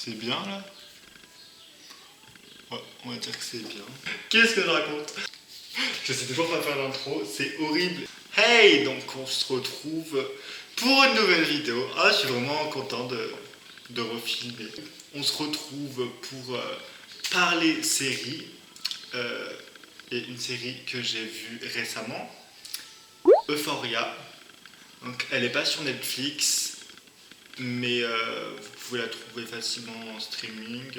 C'est bien là? Ouais, on va dire que c'est bien. Qu'est-ce que je raconte? Je sais toujours pas faire l'intro, c'est horrible. Hey, donc on se retrouve pour une nouvelle vidéo. Ah, je suis vraiment content de refilmer. On se retrouve pour parler série. Et une série que j'ai vue récemment, Euphoria. Donc elle est pas sur Netflix, mais vous pouvez la trouver facilement en streaming.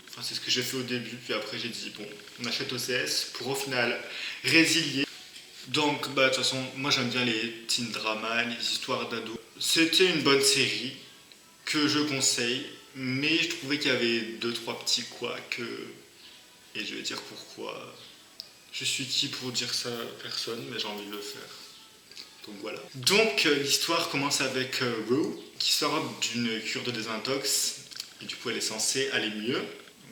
Enfin, c'est ce que j'ai fait au début, puis après j'ai dit bon, on achète OCS pour au final résilier. Donc, de toute façon, moi j'aime bien les teen dramas, les histoires d'ados. C'était une bonne série que je conseille, mais je trouvais qu'il y avait 2-3 petits couacs, et je vais dire pourquoi. Je suis qui pour dire ça à personne, mais j'ai envie de le faire. Donc voilà. Donc l'histoire commence avec Rue, qui sort d'une cure de désintox, et du coup elle est censée aller mieux.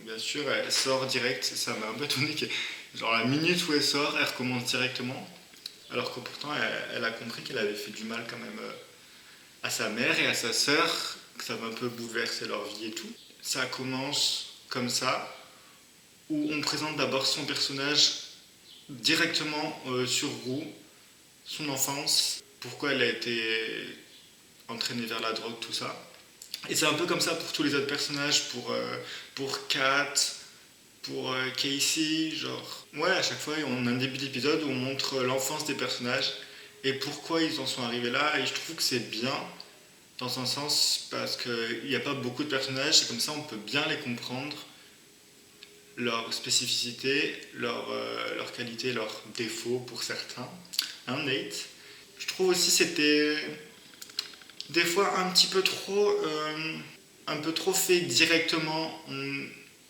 Bien sûr, elle sort direct, ça m'a un peu étonné que, genre la minute où elle sort, elle recommence directement, alors que pourtant elle a compris qu'elle avait fait du mal quand même à sa mère et à sa sœur, que ça va un peu bouleverser leur vie et tout. Ça commence comme ça, où on présente d'abord son personnage directement sur Rue, son enfance, pourquoi elle a été entraînée vers la drogue, tout ça. Et c'est un peu comme ça pour tous les autres personnages, pour Kat, pour Casey, genre... Ouais, à chaque fois, on a un début d'épisode où on montre l'enfance des personnages et pourquoi ils en sont arrivés là, et je trouve que c'est bien, dans un sens, parce qu'il n'y a pas beaucoup de personnages, et comme ça on peut bien les comprendre, leurs spécificités, leurs qualités, leurs défauts pour certains. Hein, Nate? Je trouve aussi c'était des fois un peu trop fait directement.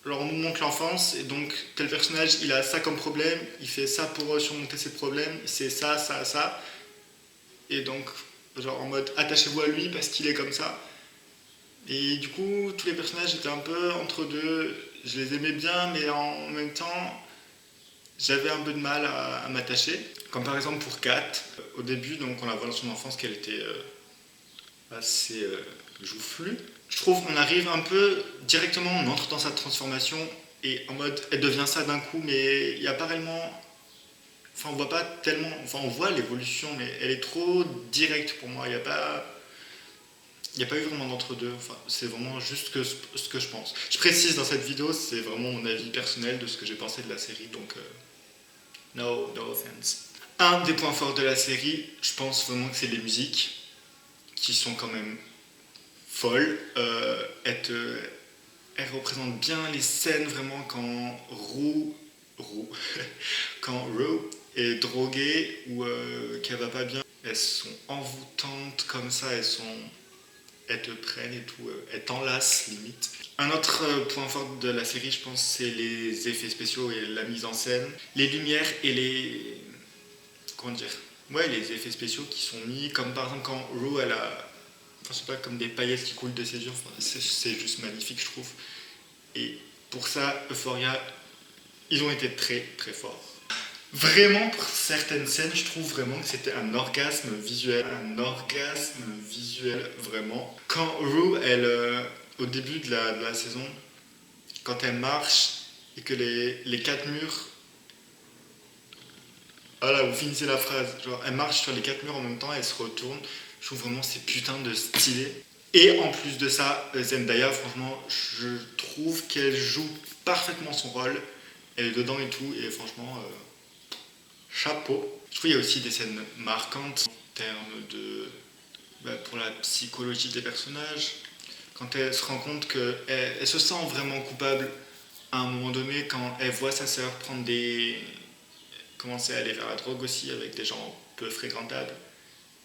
Alors on nous montre l'enfance et donc tel personnage il a ça comme problème, il fait ça pour surmonter ses problèmes, c'est ça, ça, ça. Et donc genre en mode attachez-vous à lui parce qu'il est comme ça. Et du coup tous les personnages étaient un peu entre deux. Je les aimais bien mais en même temps j'avais un peu de mal à m'attacher. Comme par exemple pour Kat, au début donc on la voit dans son enfance qu'elle était assez joufflue. Je trouve qu'on arrive un peu directement, on entre dans sa transformation et en mode elle devient ça d'un coup, mais il n'y a pas réellement. Enfin, on voit pas tellement. Enfin, on voit l'évolution, mais elle est trop directe pour moi. Il n'y a pas eu vraiment d'entre-deux. Enfin, c'est vraiment juste ce que je pense. Je précise dans cette vidéo, c'est vraiment mon avis personnel de ce que j'ai pensé de la série, donc no offense. Un des points forts de la série, je pense vraiment que c'est les musiques, qui sont quand même folle. Elle représente bien les scènes vraiment quand quand Rue est droguée ou qu'elle va pas bien. Elles sont envoûtantes comme ça, elles te prennent et tout, elles t'enlacent limite. Un autre point fort de la série, je pense, c'est les effets spéciaux et la mise en scène. Les lumières et les... Comment dire? Ouais, les effets spéciaux qui sont mis, comme par exemple quand Rue, elle a... Enfin, c'est pas comme des paillettes qui coulent de ses yeux, enfin, c'est juste magnifique, je trouve. Et pour ça, Euphoria, ils ont été très très forts. Vraiment, pour certaines scènes, je trouve vraiment que c'était un orgasme visuel. Un orgasme visuel, vraiment. Quand Rue, elle, au début de la saison, quand elle marche et que les quatre murs... Voilà, vous finissez la phrase. Genre, elle marche sur les quatre murs en même temps, elle se retourne. Je trouve vraiment c'est putain de stylé. Et en plus de ça, Zendaya, franchement, je trouve qu'elle joue parfaitement son rôle. Elle est dedans et tout, et franchement, chapeau. Je trouve qu'il y a aussi des scènes marquantes en termes de... pour la psychologie des personnages. Quand elle se rend compte qu'elle se sent vraiment coupable à un moment donné, quand elle voit sa sœur commencer à aller vers la drogue aussi avec des gens peu fréquentables.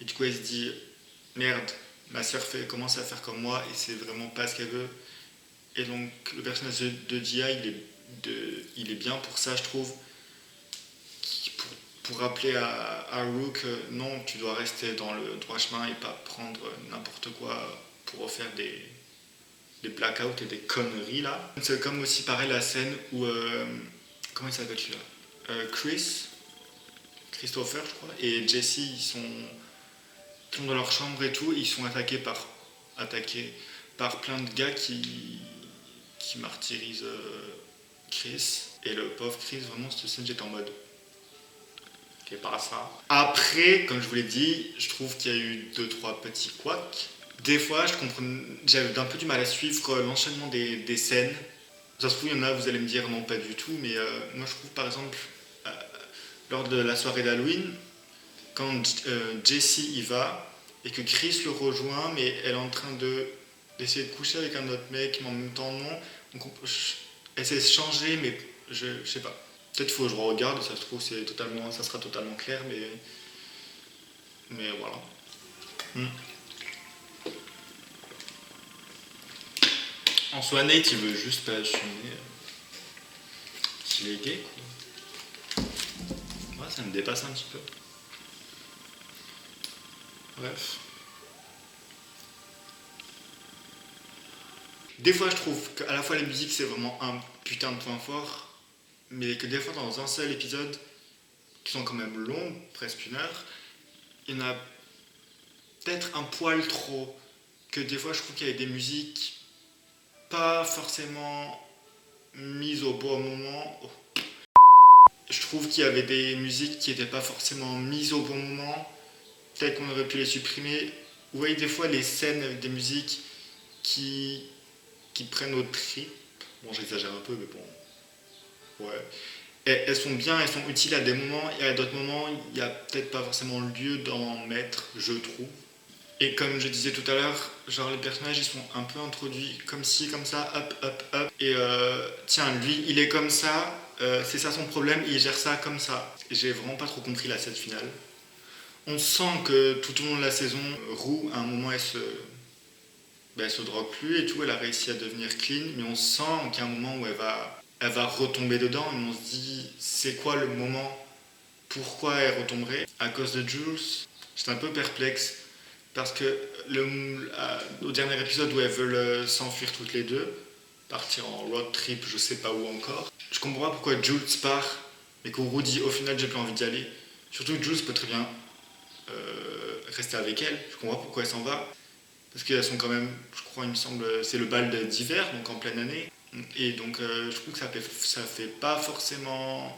Et du coup, elle se dit, merde, ma sœur commence à faire comme moi et c'est vraiment pas ce qu'elle veut. Et donc le personnage de Gia, il est bien pour ça, je trouve, pour rappeler à Rue que non, tu dois rester dans le droit chemin et pas prendre n'importe quoi pour refaire des blackouts et des conneries là. C'est comme aussi pareil la scène où comment il s'appelle celui-là, Christopher je crois, et Jesse, ils sont dans leur chambre et tout, et ils sont attaqués par plein de gars qui martyrise Chris. Et le pauvre Chris, vraiment, cette scène, j'étais en mode... Ok, pas ça. Après, comme je vous l'ai dit, je trouve qu'il y a eu 2-3 petits couacs. Des fois, j'avais un peu du mal à suivre l'enchaînement des scènes. Ça se trouve, il y en a, vous allez me dire non, pas du tout, mais moi je trouve par exemple, lors de la soirée d'Halloween, quand Jessie y va et que Chris le rejoint, mais elle est en train d'essayer de coucher avec un autre mec, mais en même temps non. Donc elle essaie de se changer, mais je sais pas. Peut-être faut que je regarde, ça se trouve, ça sera totalement clair, mais voilà. En soi, Nate, il veut juste pas assumer qu'il est gay, quoi. Ouais, ça me dépasse un petit peu. Bref. Des fois, je trouve qu'à la fois la musique, c'est vraiment un putain de point fort, mais que des fois, dans un seul épisode, qui sont quand même longs, presque 1 heure, il y en a peut-être un poil trop. Que des fois, je trouve qu'il y a des musiques pas forcément mises au bon moment. Je trouve qu'il y avait des musiques qui n'étaient pas forcément mises au bon moment. Peut-être qu'on aurait pu les supprimer. Vous voyez des fois les scènes avec des musiques qui prennent au trip. Bon, j'exagère un peu, mais bon. Ouais. Et elles sont bien, elles sont utiles à des moments, et à d'autres moments, il n'y a peut-être pas forcément lieu d'en mettre, je trouve. Et comme je disais tout à l'heure, genre les personnages ils sont un peu introduits comme ci, comme ça, hop, hop, hop. Et tiens, lui il est comme ça, c'est ça son problème, il gère ça comme ça. J'ai vraiment pas trop compris la scène finale. On sent que tout au long de la saison, Rue, à un moment elle se drogue plus et tout, elle a réussi à devenir clean, mais on sent qu'il y a un moment où elle va retomber dedans et on se dit c'est quoi le moment, pourquoi elle retomberait à cause de Jules. J'étais un peu perplexe. Parce que au dernier épisode où elles veulent s'enfuir toutes les deux, partir en road trip, je sais pas où encore, je comprends pas pourquoi Jules part, mais qu'Ouro dit au final j'ai plus envie d'y aller. Surtout que Jules peut très bien rester avec elle, je comprends pas pourquoi elle s'en va. Parce qu'elles sont quand même, je crois, il me semble, c'est le bal d'hiver, donc en pleine année. Et donc je trouve que ça fait pas forcément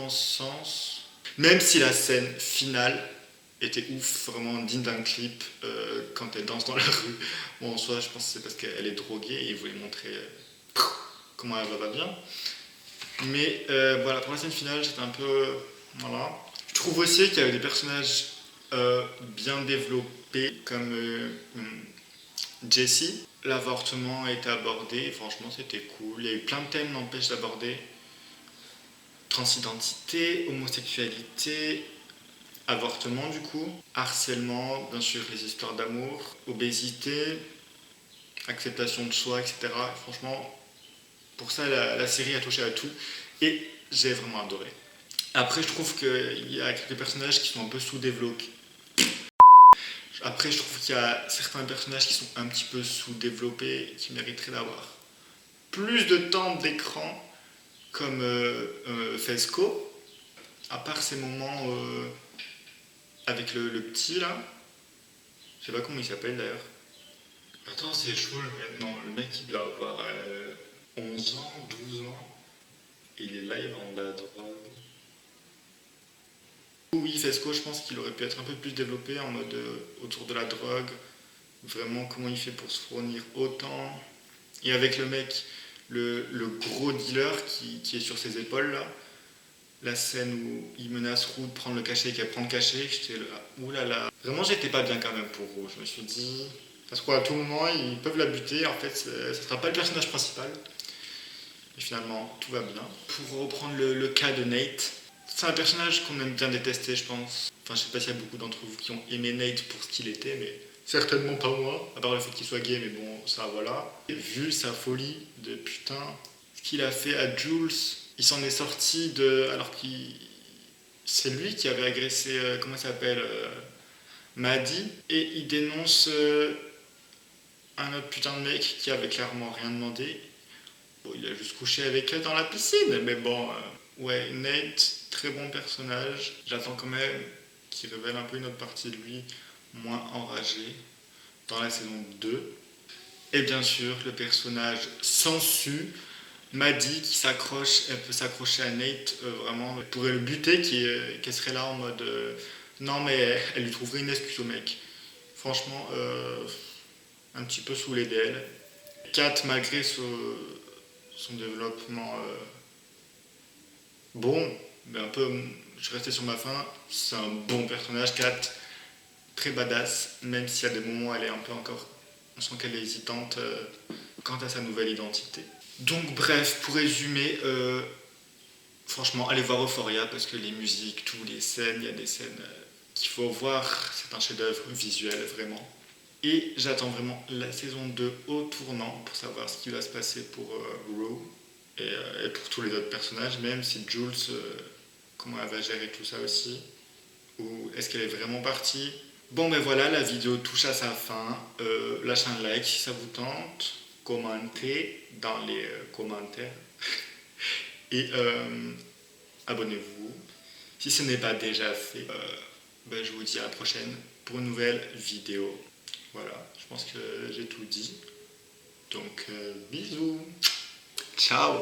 sens. Même si la scène finale était ouf, vraiment digne d'un clip quand elle danse dans la rue. Bon, en soi, je pense que c'est parce qu'elle est droguée et il voulait montrer comment elle va bien. Mais voilà, pour la scène finale, j'étais un peu. Voilà. Je trouve aussi qu'il y avait des personnages bien développés, comme Jessie. L'avortement a été abordé, franchement, c'était cool. Il y a eu plein de thèmes, n'empêche d'aborder. Transidentité, homosexualité, avortement du coup, harcèlement, bien sûr les histoires d'amour, obésité, acceptation de soi, etc. Franchement, pour ça la série a touché à tout et j'ai vraiment adoré. Après je trouve qu'il y a quelques personnages qui sont un peu sous-développés. Après je trouve qu'il y a certains personnages qui sont un petit peu sous-développés et qui mériteraient d'avoir plus de temps d'écran, comme Fesco, à part ces moments avec le petit là, je sais pas comment il s'appelle d'ailleurs. Attends, c'est chaud maintenant, le mec il doit avoir 11 ans, 12 ans, et il est là, il vend de la drogue. Oui, Fesco, je pense qu'il aurait pu être un peu plus développé en mode autour de la drogue, vraiment comment il fait pour se fournir autant. Et avec le mec, le gros dealer qui est sur ses épaules là, la scène où il menace Roux de prendre le cachet et qu'elle prend le cachet, j'étais là, oulala. Vraiment, j'étais pas bien quand même pour Roux. Je me suis dit, parce qu'à tout moment, ils peuvent la buter. En fait, ça sera pas le personnage principal. Et finalement, tout va bien. Pour reprendre le cas de Nate, c'est un personnage qu'on aime bien détester, je pense. Enfin, je sais pas s'il y a beaucoup d'entre vous qui ont aimé Nate pour ce qu'il était, mais certainement pas moi. À part le fait qu'il soit gay, mais bon, ça voilà. Et vu sa folie de putain, ce qu'il a fait à Jules, il s'en est sorti alors qu'il. C'est lui qui avait agressé, comment ça s'appelle, Maddy, et il dénonce un autre putain de mec qui avait clairement rien demandé. Bon, il a juste couché avec elle dans la piscine, mais bon, ouais, Nate, très bon personnage. J'attends quand même qu'il révèle un peu une autre partie de lui, moins enragé, dans la saison 2. Et bien sûr, le personnage Sansu m'a dit elle peut s'accrocher à Nate, vraiment, elle pourrait le buter, qu'elle serait là en mode non, mais elle lui trouverait une excuse au mec. Franchement, un petit peu saoulé d'elle. Kat, malgré son développement bon, mais un peu, je restais sur ma faim, c'est un bon personnage. Kat, très badass, même si à des moments elle est un peu encore, on sent qu'elle est hésitante quant à sa nouvelle identité. Donc bref, pour résumer, franchement, allez voir Euphoria parce que les musiques, toutes les scènes, il y a des scènes qu'il faut voir, c'est un chef-d'œuvre visuel vraiment. Et j'attends vraiment la saison 2 au tournant pour savoir ce qui va se passer pour Rue et pour tous les autres personnages, même si Jules, comment elle va gérer tout ça aussi, ou est-ce qu'elle est vraiment partie. Bon ben voilà, la vidéo touche à sa fin. Lâchez un like si ça vous tente, commentez dans les commentaires et abonnez-vous si ce n'est pas déjà fait. Ben, je vous dis à la prochaine pour une nouvelle vidéo. Voilà, je pense que j'ai tout dit. Donc bisous, ciao.